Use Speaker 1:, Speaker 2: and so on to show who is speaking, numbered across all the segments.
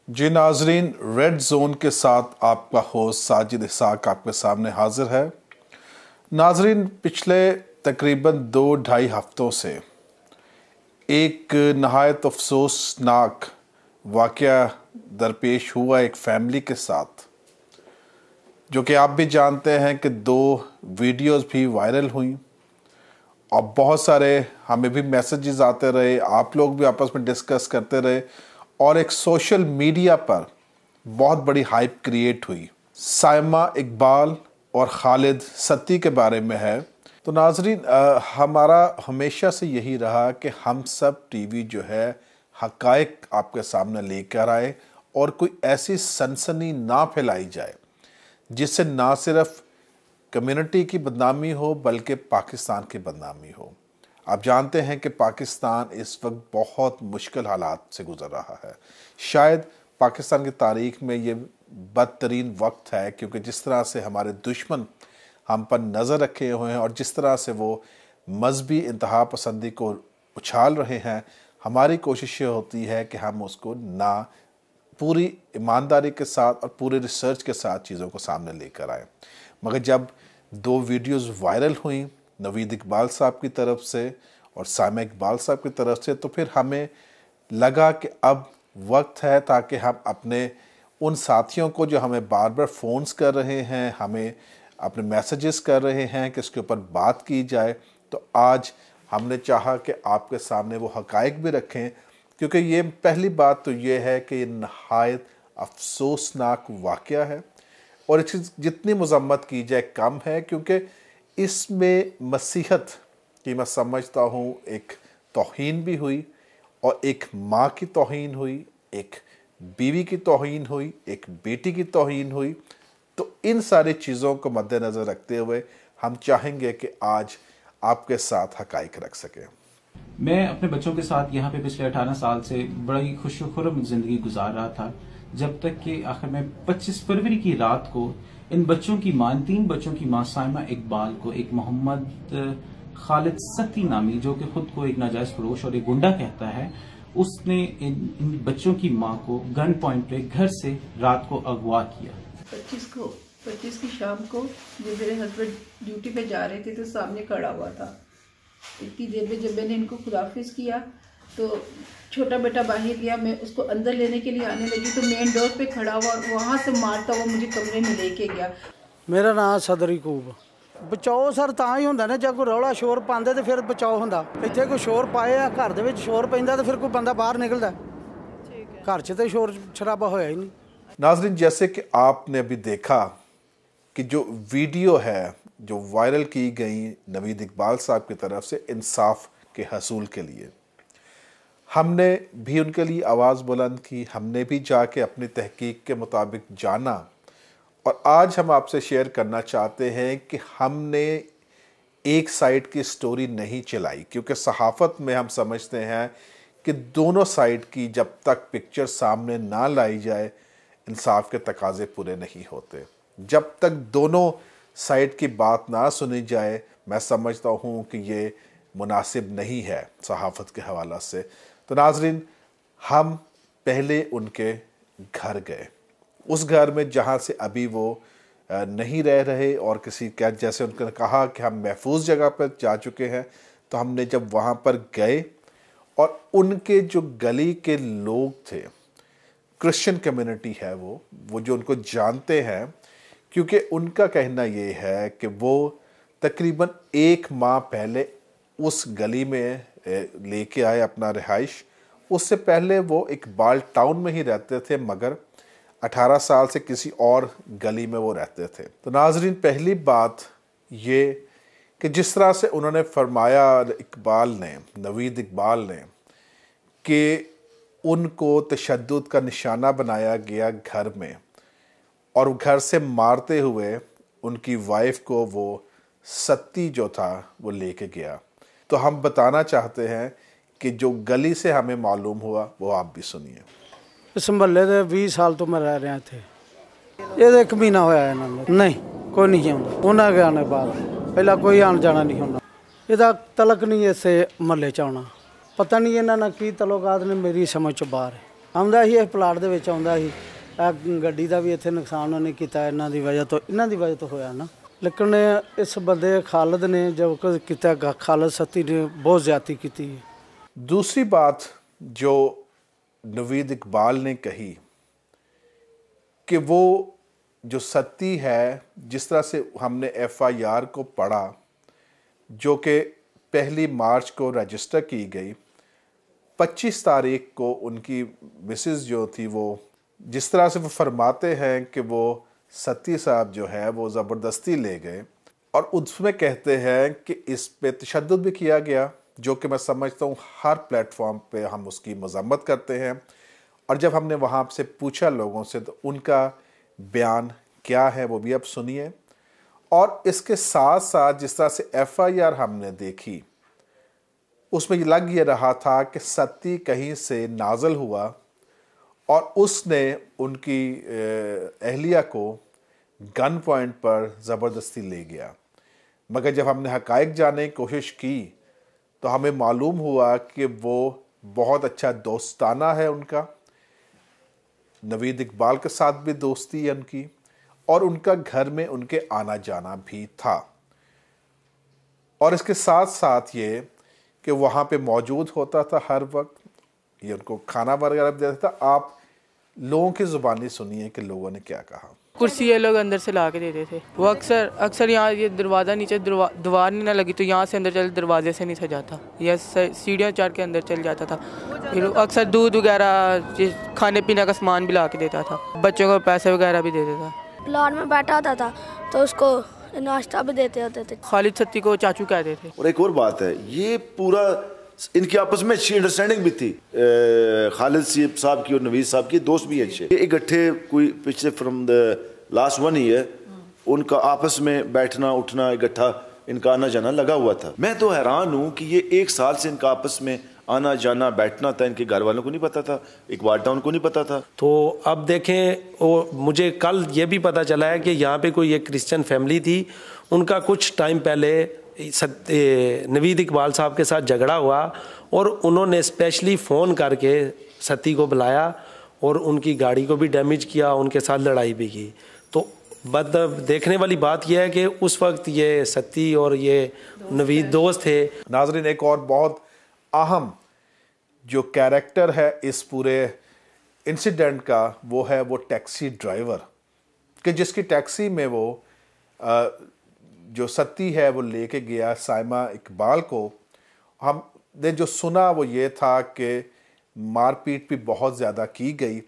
Speaker 1: जी नाजरीन, red zone के साथ आपका होस्ट साजिद इसाक आपके सामने हाजिर है। नाजरीन, पिछले तकरीबन 2-2.5 हफ्तों से एक नहायत अफसोसनाक वाक़या दरपेश हुआ एक फ़ैमिली के साथ, जो कि आप भी जानते हैं कि 2 वीडियोज़ भी वायरल हुई और बहुत सारे हमें भी मैसेजेस आते रहे, आप लोग भी आपस में डिस्कस करते रहे और एक सोशल मीडिया पर बहुत बड़ी हाइप क्रिएट हुई। साइमा इकबाल और खालिद सत्ती के बारे में है। तो नाजरीन, हमारा हमेशा से यही रहा कि हम सब टीवी जो है हक़ाइक़ आपके सामने लेकर आए और कोई ऐसी सनसनी ना फैलाई जाए जिससे ना सिर्फ कम्युनिटी की बदनामी हो बल्कि पाकिस्तान की बदनामी हो। आप जानते हैं कि पाकिस्तान इस वक्त बहुत मुश्किल हालात से गुज़र रहा है। शायद पाकिस्तान की तारीख़ में ये बदतरीन वक्त है, क्योंकि जिस तरह से हमारे दुश्मन हम पर नज़र रखे हुए हैं और जिस तरह से वो मजहबी इंतहा पसंदी को उछाल रहे हैं, हमारी कोशिश ये होती है कि हम उसको ना पूरी ईमानदारी के साथ और पूरे रिसर्च के साथ चीज़ों को सामने लेकर आए। मगर जब 2 वीडियोज़ वायरल हुई नवीद इकबाल साहब की तरफ से और साइमा इकबाल साहब की तरफ से, तो फिर हमें लगा कि अब वक्त है ताकि हम अपने उन साथियों को जो हमें बार बार फ़ोन्स कर रहे हैं, हमें अपने मैसेजेस कर रहे हैं कि इसके ऊपर बात की जाए, तो आज हमने चाहा कि आपके सामने वो हक़ाइक़ भी रखें, क्योंकि ये पहली बात तो ये है कि ये नहायत अफसोसनाक वाक़या है और इसकी जितनी मज़म्मत की जाए कम है, क्योंकि इसमें मसीहत की मैं समझता हूँ एक तौहीन भी हुई और एक माँ की तौहीन हुई, एक बीवी की तौहीन हुई, एक बेटी की तौहीन हुई। तो इन सारी चीज़ों को मद्देनज़र रखते हुए हम चाहेंगे कि आज आपके साथ हक़ाइक़ रख सकें।
Speaker 2: मैं अपने बच्चों के साथ यहाँ पे पिछले 18 साल से बड़ी खुशखुर्रम ज़िंदगी गुजार रहा था, जब तक कि आखिर में 25 फरवरी की रात को इन बच्चों की मां, 3 बच्चों की मां साइमा इकबाल को एक मोहम्मद खालिद सत्ती नामी, जो कि खुद को एक नाजायज फरोश और एक गुंडा कहता है, उसने इन बच्चों की मां को गन पॉइंट पे घर से रात को अगवा किया।
Speaker 3: 25 की शाम को जब मेरे हस्बैंड ड्यूटी पे जा रहे थे तो सामने खड़ा हुआ था। इतनी देर में जब मैंने इनको खुदाफिज किया तो छोटा बेटा बाहर गया, मैं उसको अंदर लेने के लिए आने लगी तो मेन डोर पे खड़ा हुआ और वहाँ से मारता हुआ मुझे कमरे में लेके गया।
Speaker 4: मेरा नाम सदर यकूब। बचाओ सर तां ही हुंदा ने जब कोई रौला शोर पांदे तो फिर बचाओ हुंदा। इत्थे कोई शोर पाया घर दे विच शोर पैंदा तो फिर कोई बंदा बाहर निकलदा, घर च तो शोर शराबा होया ही नहीं।
Speaker 1: नाज़रीन, जैसे कि आपने अभी देखा कि जो वीडियो है जो वायरल की गई नवीद इकबाल साहब की तरफ से इंसाफ के हसूल के लिए, हमने भी उनके लिए आवाज़ बुलंद की, हमने भी जाके अपनी तहकीक के मुताबिक जाना और आज हम आपसे शेयर करना चाहते हैं कि हमने एक साइड की स्टोरी नहीं चलाई, क्योंकि सहाफ़त में हम समझते हैं कि दोनों साइड की जब तक पिक्चर सामने ना लाई जाए इंसाफ के तकाज़े पूरे नहीं होते। जब तक दोनों साइड की बात ना सुनी जाए, मैं समझता हूँ कि ये मुनासिब नहीं है सहाफ़त के हवाला से। तो नाज़रीन, हम पहले उनके घर गए, उस घर में जहाँ से अभी वो नहीं रह रहे और किसी क्या, जैसे उन्होंने कहा कि हम महफूज जगह पर जा चुके हैं, तो हमने जब वहाँ पर गए और उनके जो गली के लोग थे, क्रिश्चियन कम्युनिटी है वो जो उनको जानते हैं, क्योंकि उनका कहना ये है कि वो तकरीबन 1 माह पहले उस गली में लेके आए अपना रिहाइश। उससे पहले वो इकबाल टाउन में ही रहते थे, मगर 18 साल से किसी और गली में वो रहते थे। तो नाजरीन, पहली बात ये कि जिस तरह से उन्होंने फरमाया इकबाल ने, नवीद इकबाल ने, कि उनको तशद्दुद का निशाना बनाया गया घर में और घर से मारते हुए उनकी वाइफ को वो सत्ती जो था वो लेके गया। तो हम बताना चाहते हैं कि जो गली से हमें मालूम हुआ वो आप भी सुनिए।
Speaker 4: इस महल्ले दे 20 साल तो मैं रह रहा थे। ये 1 महीना होया इन्होंने नहीं कोई नहीं आउंदा, उन्हां के आने बाद पहला कोई आन जाना नहीं होंदा। ਇਹਦਾ ਤਲਕ नहीं इसे महल्ले च आना, पता नहीं इन्होंने की तलोकात ने, मेरी समझ च बाहर है। ਆਉਂਦਾ ਸੀ, ਇਹ ਪਲਾਟ ਦੇ ਵਿੱਚ ਆਉਂਦਾ ਸੀ। ਇਹ ਗੱਡੀ ਦਾ ਵੀ ਇੱਥੇ ਨੁਕਸਾਨ ਉਹਨੇ ਕੀਤਾ, ਇਹਨਾਂ ਦੀ ਵਜ੍ਹਾ ਤੋਂ ਹੋਇਆ ਨਾ। ਲੇਕਿਨ ਇਸ ਬੰਦੇ ਖਾਲਦ ਨੇ ਜੋ ਕੀਤਾ, ਖਾਲਦ ਸੱਤੀ ਨੇ ਬਹੁਤ ज़्यादती की है।
Speaker 1: दूसरी बात जो नवीद इकबाल ने कही कि वो जो सत्ती है, जिस तरह से हमने FIR को पढ़ा जो कि 1 मार्च को रजिस्टर की गई, 25 तारीख को उनकी मिसेस जो थी वो जिस तरह से वो फरमाते हैं कि वो सत्ती साहब जो है वो ज़बरदस्ती ले गए और उसमें कहते हैं कि इस पे तशद्दुद भी किया गया, जो कि मैं समझता हूँ हर प्लेटफॉर्म पे हम उसकी मज़म्मत करते हैं। और जब हमने वहाँ से पूछा लोगों से तो उनका बयान क्या है वो भी अब सुनिए। और इसके साथ साथ जिस तरह से FIR हमने देखी उसमें लग ये रहा था कि सत्ती कहीं से नाज़िल हुआ और उसने उनकी अहलिया को गन पॉइंट पर ज़बरदस्ती ले गया। मगर जब हमने हक़ाइक़ जानने की कोशिश की तो हमें मालूम हुआ कि वो बहुत अच्छा दोस्ताना है उनका, नवीद इकबाल के साथ भी दोस्ती है उनकी, और उनका घर में उनके आना जाना भी था। और इसके साथ साथ ये कि वहाँ पे मौजूद होता था हर वक्त, ये उनको खाना वगैरह भी देता था। आप लोगों की ज़ुबानी सुनिए कि लोगों ने क्या कहा।
Speaker 5: कुर्सी ये लोग अंदर से ला के देते थे। वो अक्सर यहाँ ये दरवाज़ा नीचे दीवार नहीं ना लगी तो यहाँ से अंदर चल दरवाजे से नहीं से जाता, या सीढ़ियाँ चढ़ के अंदर चल जाता था। फिर अक्सर दूध वगैरह खाने पीने का सामान भी ला के देता था, बच्चों को पैसे वगैरह भी देता था।
Speaker 6: प्लाट में बैठा होता था तो उसको नाश्ता भी देते होते थे।
Speaker 5: खालिद सत्ती को चाचू कहते थे।
Speaker 7: और एक और बात है, ये पूरा इनकी आपस में अच्छी अंडरस्टैंडिंग भी थी, खालिद साहब की और नवीद साहब की दोस्त भी अच्छे। ये इकट्ठे कोई पिछले फ्रॉम द लास्ट 1 ईयर उनका आपस में बैठना उठना इकट्ठा इनका आना जाना लगा हुआ था। मैं तो हैरान हूँ कि ये 1 साल से इनका आपस में आना जाना बैठना था, इनके घर वालों को नहीं पता था, इकबाल टाउन को नहीं पता था।
Speaker 8: तो अब देखें, मुझे कल ये भी पता चला है कि यहाँ पे कोई एक क्रिश्चियन फैमिली थी, उनका कुछ टाइम पहले नवीद इकबाल साहब के साथ झगड़ा हुआ और उन्होंने स्पेशली फ़ोन करके सत्ती को बुलाया और उनकी गाड़ी को भी डैमेज किया, उनके साथ लड़ाई भी की। तो मतलब देखने वाली बात यह है कि उस वक्त ये सत्ती और ये नवीद दोस्त थे।
Speaker 1: नाज़रीन, एक और बहुत अहम जो कैरेक्टर है इस पूरे इंसिडेंट का वो है वो टैक्सी ड्राइवर, कि जिसकी टैक्सी में वो जो सत्ती है वो लेके गया साइमा इकबाल को। हमने जो सुना वो ये था कि मारपीट भी बहुत ज़्यादा की गई,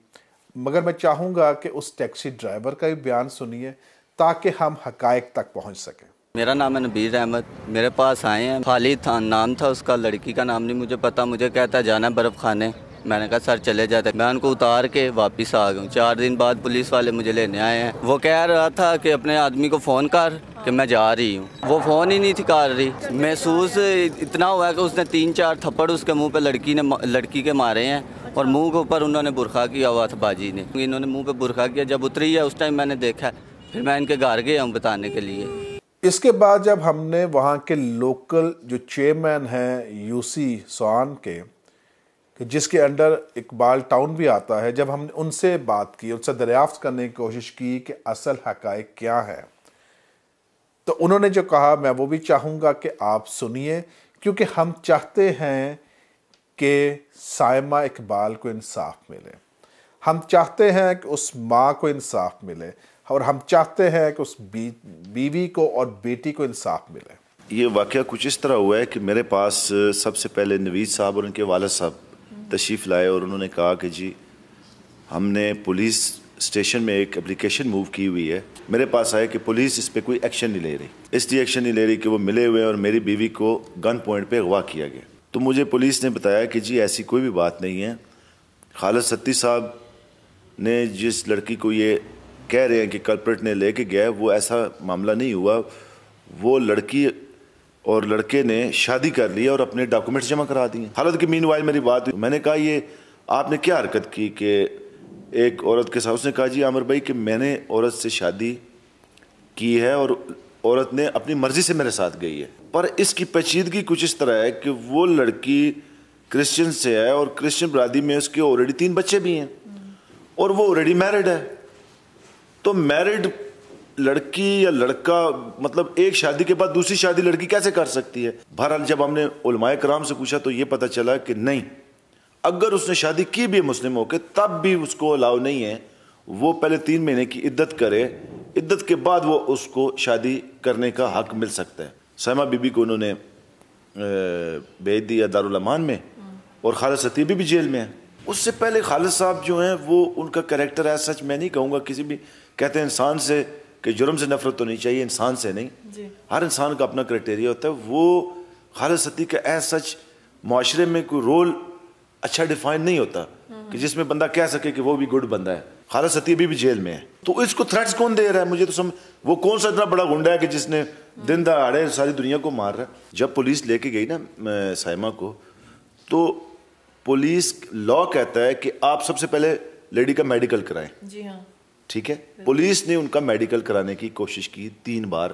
Speaker 1: मगर मैं चाहूँगा कि उस टैक्सी ड्राइवर का भी बयान सुनिए ताकि हम हक़ाइक़ तक पहुँच सकें।
Speaker 9: मेरा नाम है नबीर अहमद, मेरे पास आए हैं। खालिद था नाम था उसका, लड़की का नाम नहीं मुझे पता। मुझे कहता जाना बर्फ़ खाने, मैंने कहा सर चले जाते। मैं उनको उतार के वापस आ गया। 4 दिन बाद पुलिस वाले मुझे लेने आए हैं। वो कह रहा था कि अपने आदमी को फ़ोन कर कि मैं जा रही हूँ। वो फ़ोन ही नहीं थी कर रही। महसूस इतना हुआ है कि उसने 3-4 थप्पड़ उसके मुंह पे लड़की के मारे हैं और मुंह के ऊपर उन्होंने बुरखा किया हुआ था बाजी ने। इन्होंने मुंह पे बुरखा किया। जब उतरी है उस टाइम मैंने देखा, फिर मैं इनके घर गया हूँ बताने के लिए।
Speaker 1: इसके बाद जब हमने वहाँ के लोकल जो चेयरमैन हैं यूसी स्वान के, जिसके अंडर इकबाल टाउन भी आता है, जब हमने उनसे बात की, उनसे दरियाफ्त करने की कोशिश की कि असल हक़ाइक़ क्या है, तो उन्होंने जो कहा मैं वो भी चाहूँगा कि आप सुनिए, क्योंकि हम चाहते हैं कि साइमा इकबाल को इंसाफ मिले। हम चाहते हैं कि उस माँ को इंसाफ मिले और हम चाहते हैं कि उस बीवी को और बेटी को इंसाफ मिले।
Speaker 7: ये वाक़या कुछ इस तरह हुआ है कि मेरे पास सबसे पहले नवीद साहब और उनके वालिद साहब तशरीफ़ लाए और उन्होंने कहा कि जी हमने पुलिस स्टेशन में एक एप्लीकेशन मूव की हुई है। मेरे पास आया कि पुलिस इस पर कोई एक्शन नहीं ले रही, इसलिए एक्शन नहीं ले रही कि वो मिले हुए और मेरी बीवी को गन पॉइंट पे अगवा किया गया। तो मुझे पुलिस ने बताया कि जी ऐसी कोई भी बात नहीं है। खालिद सत्ती साहब ने जिस लड़की को ये कह रहे हैं कि कल्प्रिट ने लेके गया है, वो ऐसा मामला नहीं हुआ। वो लड़की और लड़के ने शादी कर ली और अपने डॉक्यूमेंट्स जमा करा दिए। हालत की मीनवाइल मेरी बात हुई, मैंने कहा ये आपने क्या हरकत की कि एक औरत के साथ। उसने कहा जी आमिर भाई कि मैंने औरत से शादी की है और औरत ने अपनी मर्जी से मेरे साथ गई है, पर इसकी पेचीदगी कुछ इस तरह है कि वो लड़की کرسچن سے ہے اور کرسچن برادری میں اس کے آلریڈی 3 بچے بھی ہیں اور وہ آلریڈی میرڈ ہے. تو میرڈ لڑکی یا لڑکا مطلب ایک شادی کے بعد دوسری شادی لڑکی کیسے کر سکتی ہے؟ بہرحال جب ہم نے علماء کرام سے پوچھا تو یہ پتہ چلا کہ نہیں, اگر اس نے شادی کی بھی مسلم ہو کے تب بھی اس کو الاؤ نہیں ہے. وہ پہلے 3 مہینے کی عدت کرے, عدت کے بعد وہ اس کو شادی کرنے کا حق مل سکتا ہے. سائمہ بی بی کو انہوں نے بھیج دیا دارالامان میں اور خالد ستیبی بھی جیل میں ہے. اس سے پہلے خالد صاحب جو ہیں وہ ان کا کریکٹر ہے سچ میں نہیں کہوں گا کسی بھی, کہتے ہیں انسان سے کہ جرم سے نفرت تو نہیں چاہیے, انسان سے نہیں. ہر انسان کا اپنا کرائٹیریا ہوتا ہے. وہ خالد ستیبی کا ایز سچ معاشرے میں کوئی رول اچھا ڈیفائن نہیں ہوتا کہ جس میں بندہ کہہ سکے کہ وہ بھی گڈ بندہ ہے. خالد ستیبی بھی جیل میں ہے. تو اس کو تھریٹس کون دے رہا ہے؟ مجھے تو وہ کون سا اتنا بڑا گنڈا ہے کہ جس نے دن دہاڑے ساری دنیا کو مار رہا ہے. جب پولیس لے کے گئی نا سائمہ کو, تو پولیس لا کہتا ہے کہ آپ سب سے پہلے لیڈی کا میڈیکل کرائیں.
Speaker 10: جی ہاں
Speaker 7: ٹھیک ہے. پولیس نے ان کا میڈیکل کرانے کی کوشش کی 3 بار.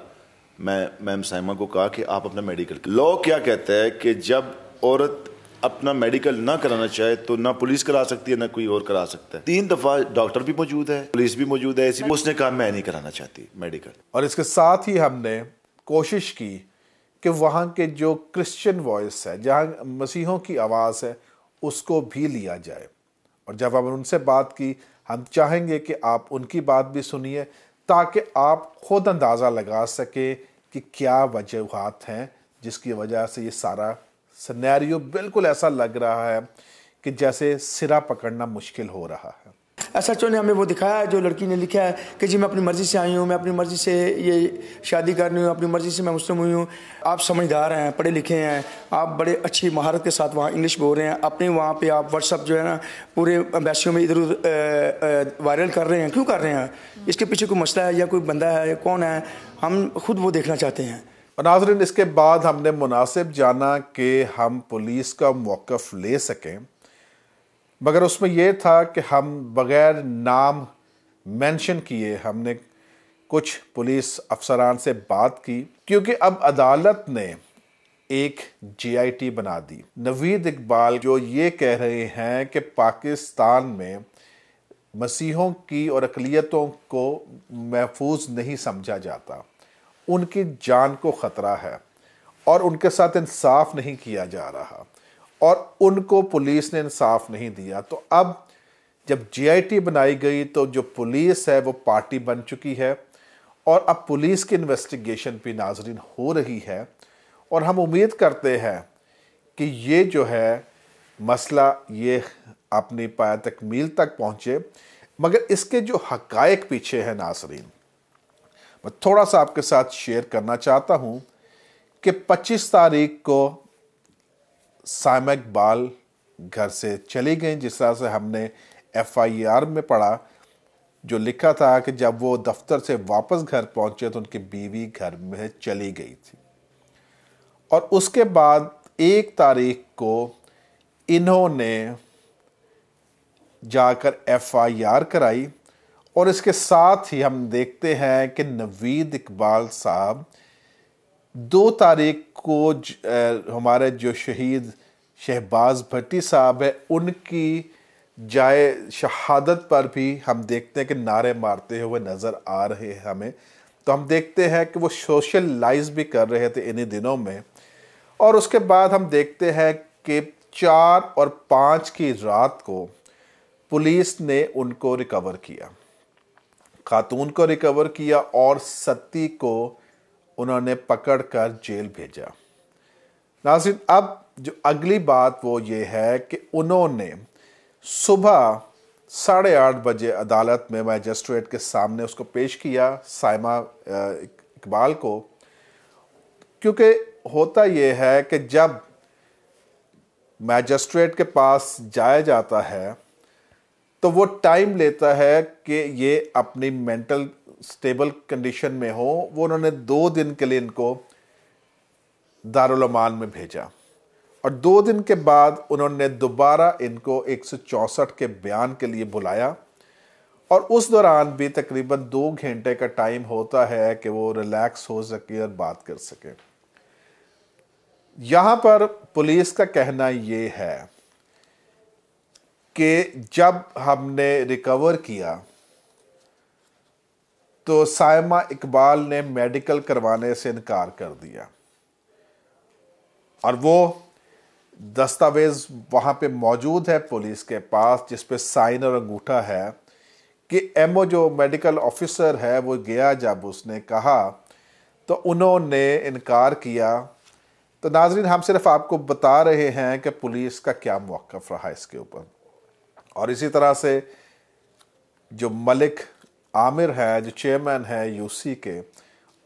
Speaker 7: میں میم سائمہ کو کہا کہ آپ اپنا میڈیکل, لا کیا کہتا ہے کہ جب عورت اپنا میڈیکل نہ کرانا چاہے تو نہ پولیس کرا سکتی ہے نہ کوئی اور کرا سکتا ہے. 3 دفعہ ڈاکٹر بھی موجود ہے, پولیس بھی موجود ہے, اس نے کہا میں نہیں کرانا چاہتی میڈیکل.
Speaker 1: اور اس کے ساتھ ہی ہم نے کوشش کی کہ وہاں کے جو کرسچن وائس ہے, جہاں مسیحوں کی آواز ہے, اس کو بھی لیا جائے. اور جب ہم ان سے بات کی, ہم چاہیں گے کہ آپ ان کی بات بھی سنیے تاکہ آپ خود اندازہ لگا سکیں کہ کیا وجوہات ہیں جس کی وجہ سے یہ سارا سینیریو بالکل ایسا لگ رہا ہے کہ جیسے سرا پکڑنا مشکل ہو رہا ہے.
Speaker 11: ایس ایچ او نے ہمیں وہ دکھایا جو لڑکی نے لکھا ہے کہ جی میں اپنی مرضی سے آئی ہوں, میں اپنی مرضی سے یہ شادی کر رہی ہوں, اپنی مرضی سے میں مسلم ہوئی ہوں. آپ سمجھدار ہیں, پڑھے لکھے ہیں, آپ بڑے اچھی مہارت کے ساتھ وہاں انگلش بول رہے ہیں, اپنے وہاں پہ آپ واٹس ایپ جو ہے نا پورے امبیسیوں میں ادھر ادھر وائرل کر رہے ہیں. کیوں کر رہے ہیں؟ اس کے پیچھے کوئی مسئلہ ہے یا کوئی بندہ ہے, کون ہے؟ ہم خود وہ دیکھنا چاہتے ہیں.
Speaker 1: ناظرین, اس کے بعد ہم نے مناسب جانا کہ ہم پولیس کا موقف لے سکیں, مگر اس میں یہ تھا کہ ہم بغیر نام مینشن کیے ہم نے کچھ پولیس افسران سے بات کی, کیونکہ اب عدالت نے ایک GIT بنا دی. نوید اقبال جو یہ کہہ رہے ہیں کہ پاکستان میں مسیحوں کی اور اقلیتوں کو محفوظ نہیں سمجھا جاتا, ان کی جان کو خطرہ ہے اور ان کے ساتھ انصاف نہیں کیا جا رہا اور ان کو پولیس نے انصاف نہیں دیا. تو اب جب GIT بنائی گئی تو جو پولیس ہے وہ پارٹی بن چکی ہے اور اب پولیس کی انویسٹیگیشن بھی ناظرین ہو رہی ہے, اور ہم امید کرتے ہیں کہ یہ جو ہے مسئلہ یہ اپنی پایہ تکمیل تک پہنچے. مگر اس کے جو حقائق پیچھے ہیں ناظرین, میں تھوڑا سا آپ کے ساتھ شیئر کرنا چاہتا ہوں کہ 25 تاریخ کو سائمہ اقبال گھر سے چلی گئیں, جس طرح سے ہم نے FIR میں پڑھا جو لکھا تھا کہ جب وہ دفتر سے واپس گھر پہنچے تو ان کی بیوی گھر میں چلی گئی تھی. اور اس کے بعد 1 تاریخ کو انہوں نے جا کر FIR کرائی, اور اس کے ساتھ ہی ہم دیکھتے ہیں کہ نوید اقبال صاحب 2 تاریخ کو ہمارے جو شہید شہباز بھٹی صاحب ہے ان کی جائے شہادت پر بھی ہم دیکھتے ہیں کہ نعرے مارتے ہوئے نظر آ رہے ہیں ہمیں. تو ہم دیکھتے ہیں کہ وہ سوشلائز بھی کر رہے تھے انہی دنوں میں. اور اس کے بعد ہم دیکھتے ہیں کہ 4 اور 5 کی رات کو پولیس نے ان کو ریکور کیا, خاتون کو ریکور کیا, اور 27 کو انہوں نے پکڑ کر جیل بھیجا. ناظرین, اب جو اگلی بات وہ یہ ہے کہ انہوں نے صبح 8:30 بجے عدالت میں میجسٹریٹ کے سامنے اس کو پیش کیا سائمہ اقبال کو, کیونکہ ہوتا یہ ہے کہ جب میجسٹریٹ کے پاس جایا جاتا ہے تو وہ ٹائم لیتا ہے کہ یہ اپنی مینٹل سٹیبل کنڈیشن میں ہو. وہ انہوں نے 2 دن کے لیے ان کو دارالامان میں بھیجا, اور 2 دن کے بعد انہوں نے دوبارہ ان کو 164 کے بیان کے لیے بلایا, اور اس دوران بھی تقریباً 2 گھنٹے کا ٹائم ہوتا ہے کہ وہ ریلیکس ہو سکے اور بات کر سکے. यहाँ पर पुलिस का कहना ये है कि जब हमने रिकवर किया तो सायमा इकबाल ने मेडिकल करवाने से इनकार कर दिया, और वो दस्तावेज वहाँ पे मौजूद है पुलिस के पास जिस पे साइन और अंगूठा है कि एमओ जो मेडिकल ऑफिसर है वो गया, जब उसने कहा तो उन्होंने इनकार किया। तो नाजरीन, हम सिर्फ आपको बता रहे हैं कि पुलिस का क्या मौक़िफ़ रहा इसके ऊपर। और इसी तरह से जो मलिक आमिर है, जो चेयरमैन है यूसी के,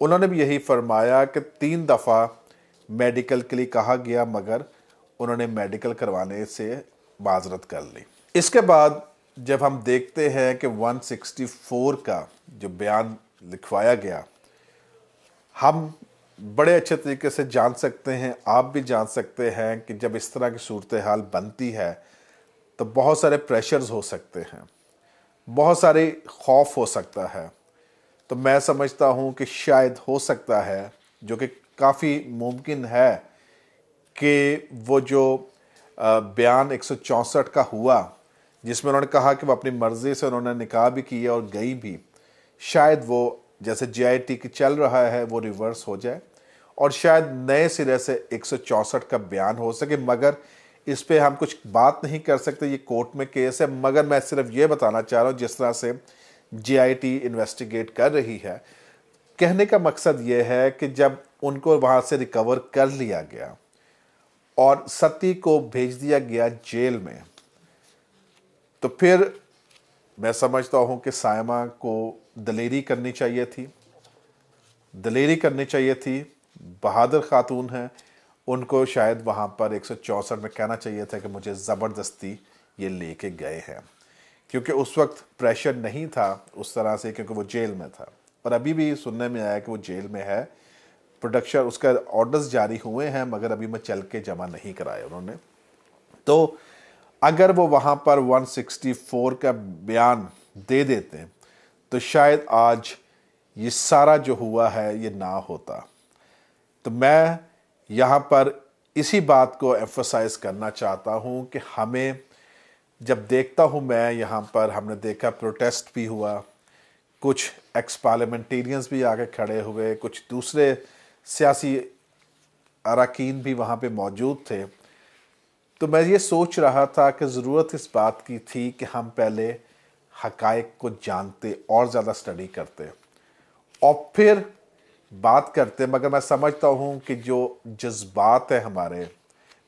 Speaker 1: उन्होंने भी यही फरमाया कि 3 दफ़ा मेडिकल के लिए कहा गया मगर उन्होंने मेडिकल करवाने से माजरत कर ली। इसके बाद जब हम देखते हैं कि 164 का जो बयान लिखवाया गया, हम बड़े अच्छे तरीके से जान सकते हैं, आप भी जान सकते हैं कि जब इस तरह की सूरत हाल बनती है तो बहुत सारे प्रेशर्स हो सकते हैं, बहुत सारे खौफ हो सकता है। तो मैं समझता हूँ कि शायद हो सकता है, जो कि काफ़ी मुमकिन है, कि वो जो बयान 164 का हुआ जिसमें उन्होंने कहा कि वो अपनी मर्ज़ी से उन्होंने निकाह भी किया और गई भी, शायद वो जैसे JIT की चल रहा है वो रिवर्स हो जाए और शायद नए सिरे से 164 का बयान हो सके। मगर इस पे हम कुछ बात नहीं कर सकते, ये कोर्ट में केस है। मगर मैं सिर्फ ये बताना चाह रहा हूँ, जिस तरह से JIT इन्वेस्टिगेट कर रही है, कहने का मकसद ये है कि जब उनको वहाँ से रिकवर कर लिया गया और सती को भेज दिया गया जेल में, तो फिर मैं समझता हूँ कि सायमा को दलेरी करनी चाहिए थी, दलेरी करनी चाहिए थी। बहादुर खातून हैं, उनको शायद वहाँ पर 164 में कहना चाहिए था कि मुझे ज़बरदस्ती ये लेके गए हैं, क्योंकि उस वक्त प्रेशर नहीं था उस तरह से, क्योंकि वो जेल में था। और अभी भी सुनने में आया कि वो जेल में है, प्रोडक्शन उसका ऑर्डर्स जारी हुए हैं मगर अभी में चल के जमा नहीं कराए उन्होंने। तो अगर वो वहाँ पर 164 का बयान दे देते तो शायद आज ये सारा जो हुआ है ये ना होता। तो मैं यहाँ पर इसी बात को एम्फसाइज करना चाहता हूँ कि हमें जब देखता हूँ मैं यहाँ पर, हमने देखा प्रोटेस्ट भी हुआ, कुछ एक्स पार्लियामेंटेरियंस भी आके खड़े हुए, कुछ दूसरे सियासी अरकान भी वहाँ पे मौजूद थे। तो मैं ये सोच रहा था कि ज़रूरत इस बात की थी कि हम पहले हक़ाइक़ को जानते और ज़्यादा स्टडी करते और फिर बात करते। मगर मैं समझता हूँ कि जो जज्बात है हमारे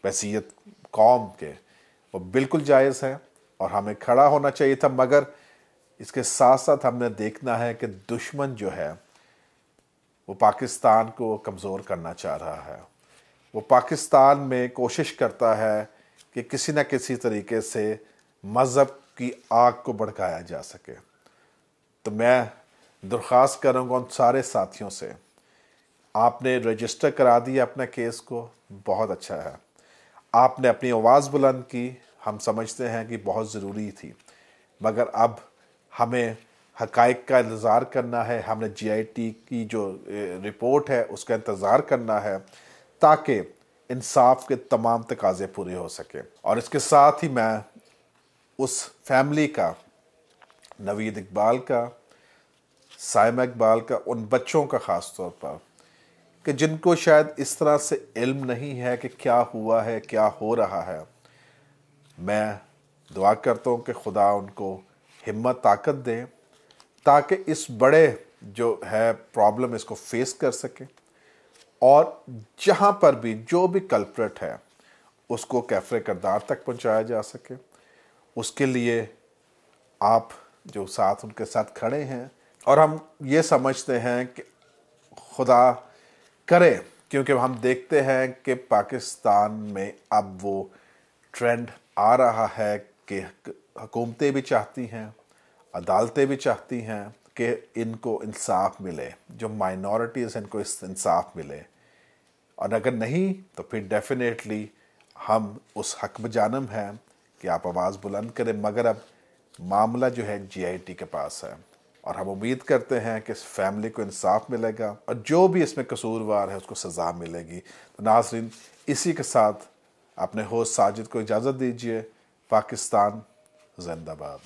Speaker 1: वसीयत कौम के, वो बिल्कुल जायज़ है और हमें खड़ा होना चाहिए था। मगर इसके साथ साथ हमने देखना है कि दुश्मन जो है वो पाकिस्तान को कमज़ोर करना चाह रहा है। वो पाकिस्तान में कोशिश करता है कि किसी न किसी तरीके से मज़हब की आग को भड़काया जा सके। तो मैं दरख्वास्त करूँगा उन सारे साथियों से, आपने रजिस्टर करा दिया अपने केस को, बहुत अच्छा है। आपने अपनी आवाज़ बुलंद की, हम समझते हैं कि बहुत ज़रूरी थी। मगर अब हमें हक़ाइक़ का इंतज़ार करना है, हमने JIT की जो रिपोर्ट है उसका इंतज़ार करना है ताकि इंसाफ के तमाम तकाज़े पूरे हो सके। और इसके साथ ही मैं उस फैमिली का, नवीद इकबाल का, सायमा इकबाल का, उन बच्चों का ख़ास तौर पर कि जिनको शायद इस तरह से इल्म नहीं है कि क्या हुआ है, क्या हो रहा है, मैं दुआ करता हूँ कि खुदा उनको हिम्मत ताकत दे ताकि इस बड़े जो है प्रॉब्लम इसको फेस कर सके और जहाँ पर भी जो भी कल्प्रेट है उसको कैफ़रे किरदार तक पहुँचाया जा सके। उसके लिए आप जो साथ उनके साथ खड़े हैं, और हम ये समझते हैं कि खुदा करे, क्योंकि हम देखते हैं कि पाकिस्तान में अब वो ट्रेंड आ रहा है कि हुकूमतें भी चाहती हैं, अदालतें भी चाहती हैं कि इनको इंसाफ मिले, जो माइनॉरिटीज़ इनको इंसाफ मिले। और अगर नहीं तो फिर डेफिनेटली हम उस हक बजानम हैं कि आप आवाज़ बुलंद करें। मगर अब मामला जो है JIT के पास है, اور ہم امید کرتے ہیں کہ اس فیملی کو انصاف ملے گا اور جو بھی اس میں قصوروار ہے اس کو سزا ملے گی۔ تو ناظرین، اسی کے ساتھ اپنے ہوسٹ ساجد کو اجازت دیجیے۔ پاکستان زندہ باد۔